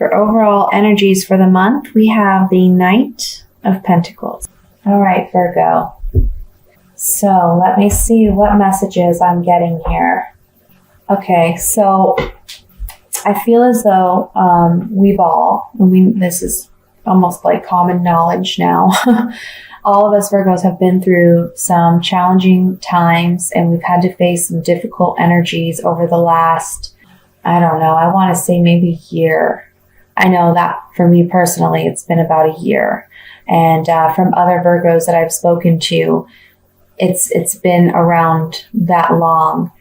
For overall energies for the month, we have the Knight of Pentacles. All right, Virgo. So let me see what messages I'm getting here. Okay, so I feel as though this is almost like common knowledge now. All of us Virgos have been through some challenging times, and we've had to face some difficult energies over the last, I want to say maybe year. I know that for me personally, it's been about a year. And from other Virgos that I've spoken to, it's been around that long.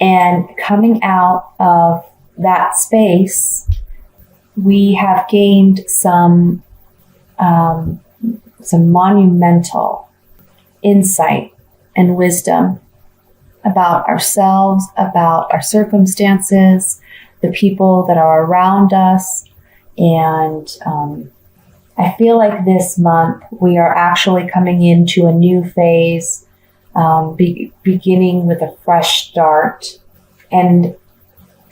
And coming out of that space, we have gained some monumental insight and wisdom about ourselves, about our circumstances, the people that are around us. And I feel like this month we are actually coming into a new phase, beginning with a fresh start. And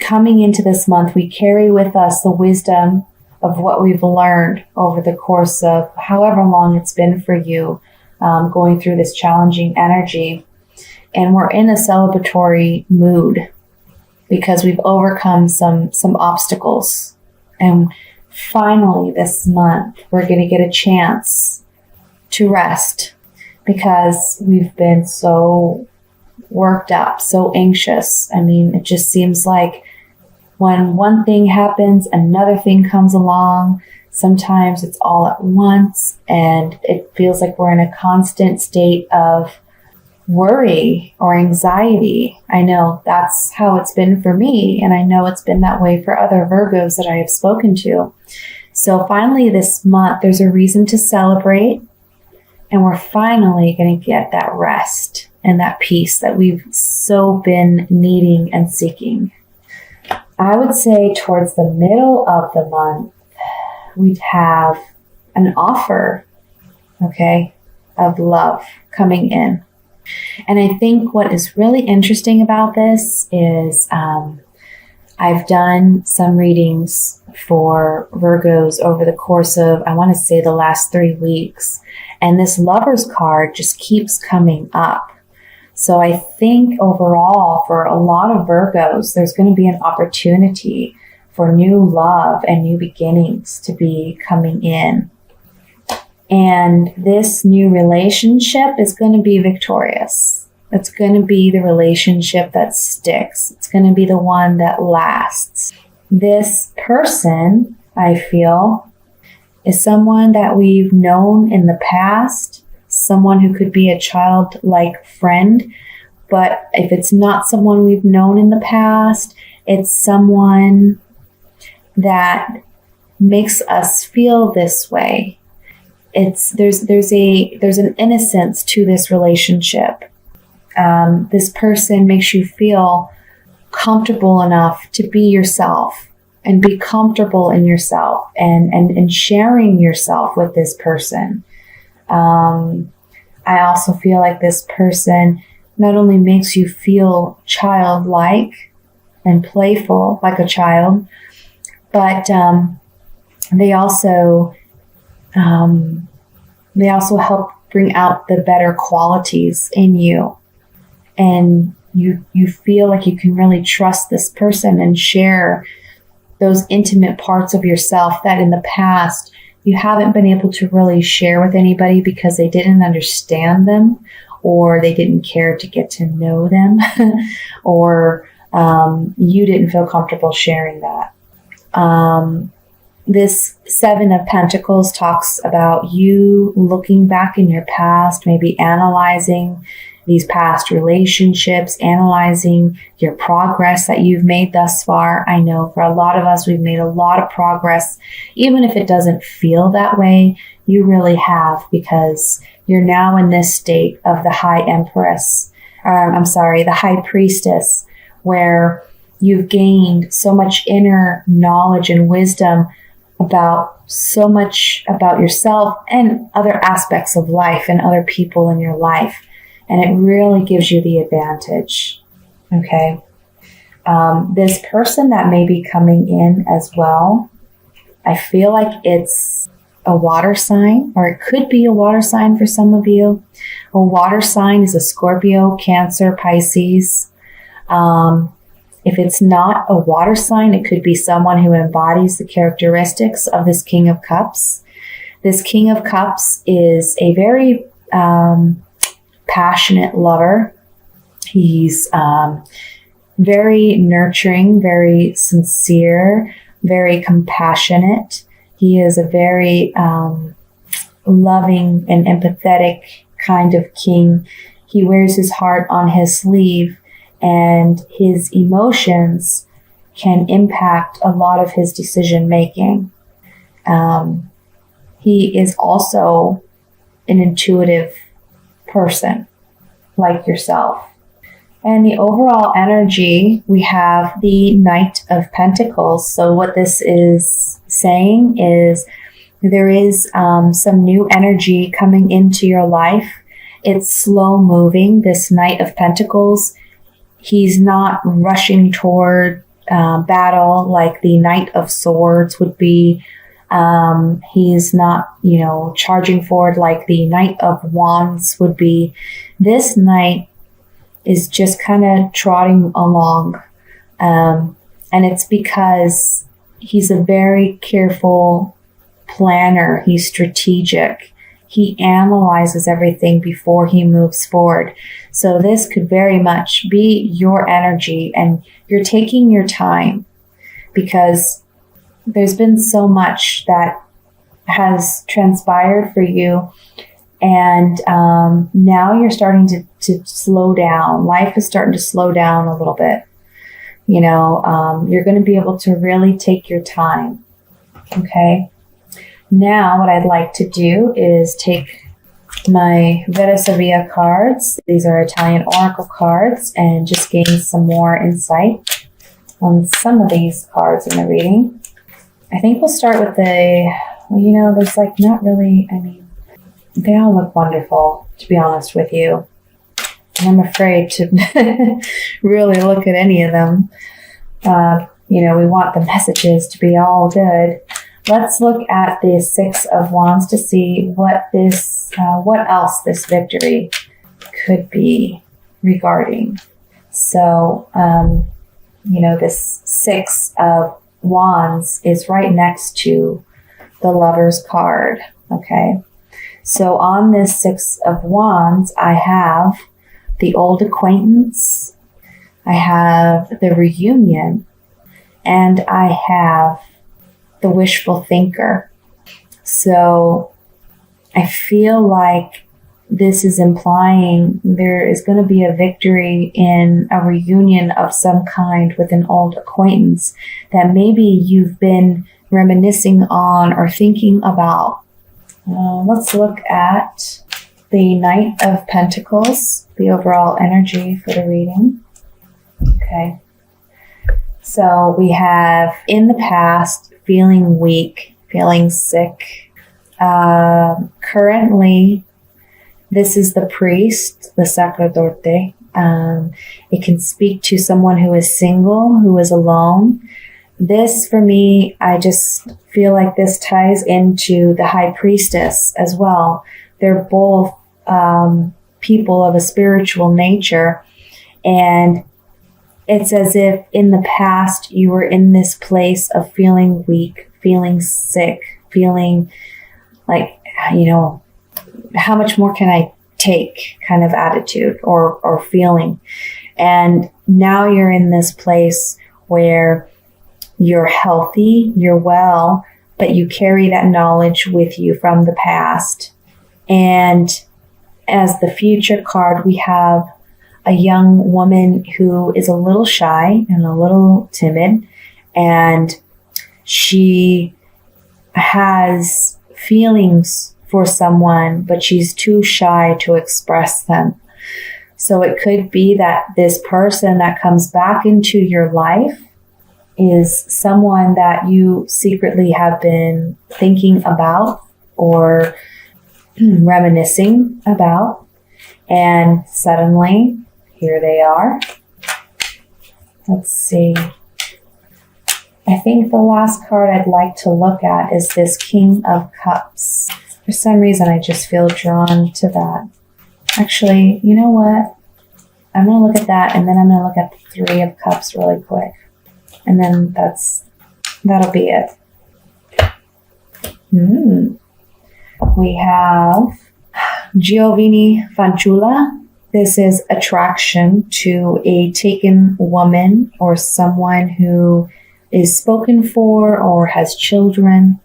coming into this month, we carry with us the wisdom of what we've learned over the course of however long it's been for you, going through this challenging energy. And we're in a celebratory mood because we've overcome some obstacles. And finally this month, we're going to get a chance to rest because we've been so worked up, so anxious. I mean, it just seems like when one thing happens, another thing comes along. Sometimes it's all at once, and it feels like we're in a constant state of worry or anxiety. I know that's how it's been for me, and I know it's been that way for other Virgos that I have spoken to. So finally this month, there's a reason to celebrate, and we're finally going to get that rest and that peace that we've so been needing and seeking. I would say towards the middle of the month, we'd have an offer, of love coming in. And I think what is really interesting about this is I've done some readings for Virgos over the course of, I want to say, the last 3 weeks. And this Lover's card just keeps coming up. So I think overall for a lot of Virgos, there's going to be an opportunity for new love and new beginnings to be coming in. And this new relationship is going to be victorious. It's going to be the relationship that sticks. It's going to be the one that lasts. This person, I feel, is someone that we've known in the past, someone who could be a childlike friend. But if it's not someone we've known in the past, it's someone that makes us feel this way. There's an innocence to this relationship. This person makes you feel comfortable enough to be yourself and be comfortable in yourself and sharing yourself with this person. I also feel like this person not only makes you feel childlike and playful like a child, but they also help bring out the better qualities in you. And you feel like you can really trust this person and share those intimate parts of yourself that in the past you haven't been able to really share with anybody because they didn't understand them, or they didn't care to get to know them, or you didn't feel comfortable sharing that. This Seven of Pentacles talks about you looking back in your past, maybe analyzing these past relationships, analyzing your progress that you've made thus far. I know for a lot of us, we've made a lot of progress. Even if it doesn't feel that way, you really have, because you're now in this state of the the High Priestess, where you've gained so much inner knowledge and wisdom about so much about yourself and other aspects of life and other people in your life. And it really gives you the advantage. Okay. This person that may be coming in as well, I feel like it's a water sign, or it could be a water sign for some of you. A water sign is a Scorpio, Cancer, Pisces. If it's not a water sign, it could be someone who embodies the characteristics of this King of Cups. This King of Cups is a very passionate lover. He's very nurturing, very sincere, very compassionate. He is a very loving and empathetic kind of king. He wears his heart on his sleeve, and his emotions can impact a lot of his decision making. He is also an intuitive person like yourself. And the overall energy, we have the Knight of Pentacles. So what this is saying is there is some new energy coming into your life. It's slow moving. This Knight of Pentacles, he's not rushing toward battle like the Knight of Swords would be. He's not, charging forward like the Knight of Wands would be. This Knight is just kind of trotting along. And it's because he's a very careful planner. He's strategic. He analyzes everything before he moves forward. So this could very much be your energy, and you're taking your time because there's been so much that has transpired for you. And now you're starting to slow down. Life is starting to slow down a little bit. You're going to be able to really take your time. Okay. Now what I'd like to do is take my Vera Sevilla cards. These are Italian Oracle cards, and just gain some more insight on some of these cards in the reading. I think we'll start with there's not really, they all look wonderful, to be honest with you. And I'm afraid to really look at any of them. We want the messages to be all good. Let's look at the Six of Wands to see what else this victory could be regarding. So, this Six of Wands is right next to the Lover's card. Okay. So on this Six of Wands, I have the old acquaintance, I have the reunion, and I have the wishful thinker. So I feel like this is implying there is going to be a victory in a reunion of some kind with an old acquaintance that maybe you've been reminiscing on or thinking about. Let's look at the Knight of Pentacles, the overall energy for the reading. Okay. So we have in the past feeling weak, feeling sick. Currently, this is the priest, the sacerdote. It can speak to someone who is single, who is alone. This, for me, I just feel like this ties into the High Priestess as well. They're both people of a spiritual nature. And it's as if in the past you were in this place of feeling weak, feeling sick, feeling like, how much more can I take kind of attitude or feeling. And now you're in this place where you're healthy, you're well, but you carry that knowledge with you from the past. And as the future card, we have a young woman who is a little shy and a little timid, and she has feelings for someone, but she's too shy to express them. So it could be that this person that comes back into your life is someone that you secretly have been thinking about or reminiscing about. And suddenly, here they are. Let's see. I think the last card I'd like to look at is this King of Cups. For some reason, I just feel drawn to that. Actually, you know what? I'm going to look at that, and then I'm going to look at the Three of Cups really quick. And then that'll be it. We have Giovanni Fanciulla. This is attraction to a taken woman or someone who is spoken for or has children.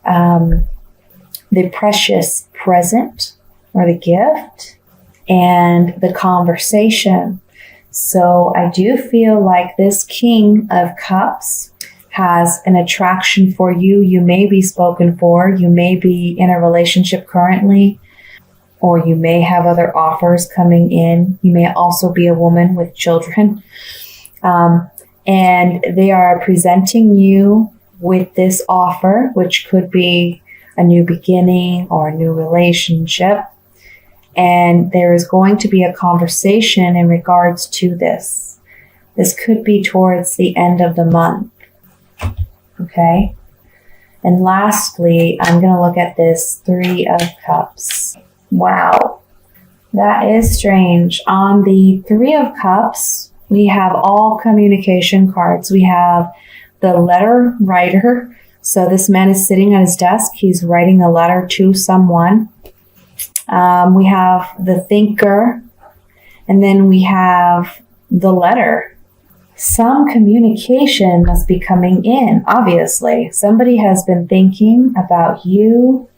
The precious present or the gift and the conversation. So I do feel like this King of Cups has an attraction for you. You may be spoken for. You may be in a relationship currently, or you may have other offers coming in. You may also be a woman with children. And they are presenting you with this offer, which could be a new beginning or a new relationship. And there is going to be a conversation in regards to this. This could be towards the end of the month. Okay? And lastly, I'm going to look at this Three of Cups. Wow. That is strange. On the Three of Cups, we have all communication cards. We have the letter writer. So this man is sitting at his desk. He's writing a letter to someone. We have the thinker. And then we have the letter. Some communication must be coming in, obviously. Somebody has been thinking about you.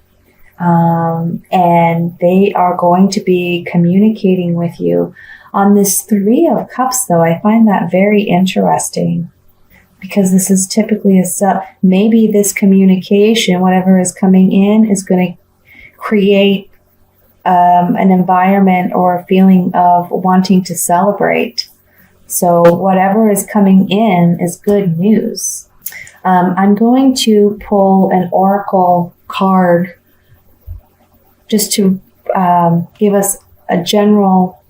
And they are going to be communicating with you. On this Three of Cups, though, I find that very interesting because this is typically maybe this communication, whatever is coming in, is going to create an environment or a feeling of wanting to celebrate. So whatever is coming in is good news. I'm going to pull an oracle card just to give us a general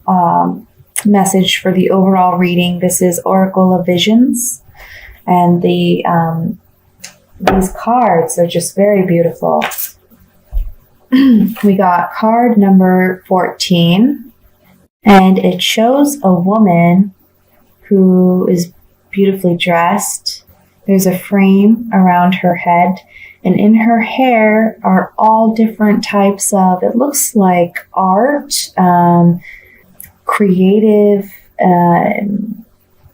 message for the overall reading. This is Oracle of Visions, and these cards are just very beautiful. We got card number 14, and it shows a woman who is beautifully dressed. There's a frame around her head, and in her hair are all different types of, it looks like art, creative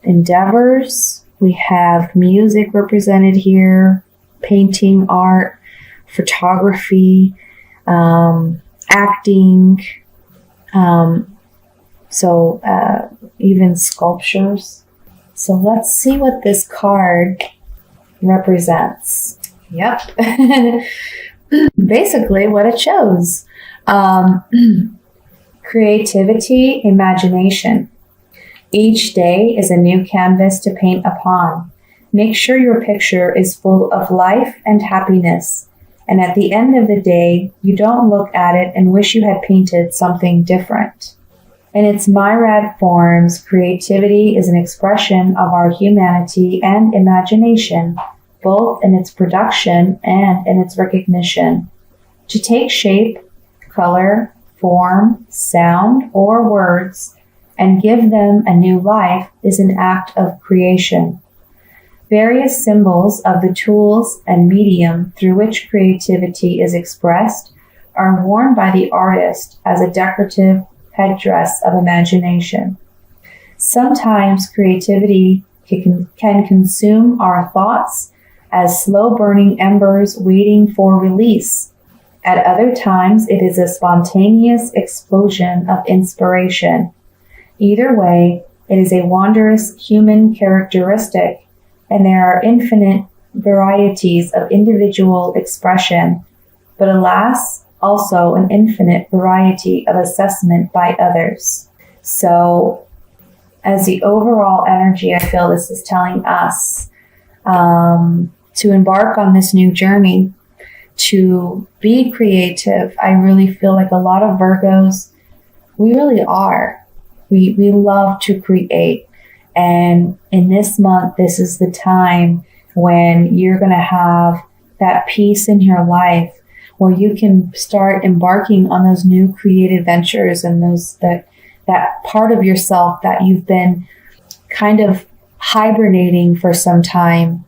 endeavors. We have music represented here, painting, art, photography, acting, even sculptures. So let's see what this card represents. Yep. Basically what it shows. Creativity, imagination. Each day is a new canvas to paint upon. Make sure your picture is full of life and happiness. And at the end of the day, you don't look at it and wish you had painted something different. In its myriad forms, creativity is an expression of our humanity and imagination, both in its production and in its recognition. To take shape, color, form, sound, or words, and give them a new life is an act of creation. Various symbols of the tools and medium through which creativity is expressed are worn by the artist as a decorative headdress of imagination. Sometimes creativity can consume our thoughts as slow-burning embers waiting for release. At other times, it is a spontaneous explosion of inspiration. Either way, it is a wondrous human characteristic, and there are infinite varieties of individual expression, but alas, also an infinite variety of assessment by others. So, as the overall energy, I feel this is telling us to embark on this new journey, to be creative. I really feel like a lot of Virgos, we really are. We love to create. And in this month, this is the time when you're going to have that peace in your life where you can start embarking on those new creative ventures and that part of yourself that you've been kind of hibernating for some time.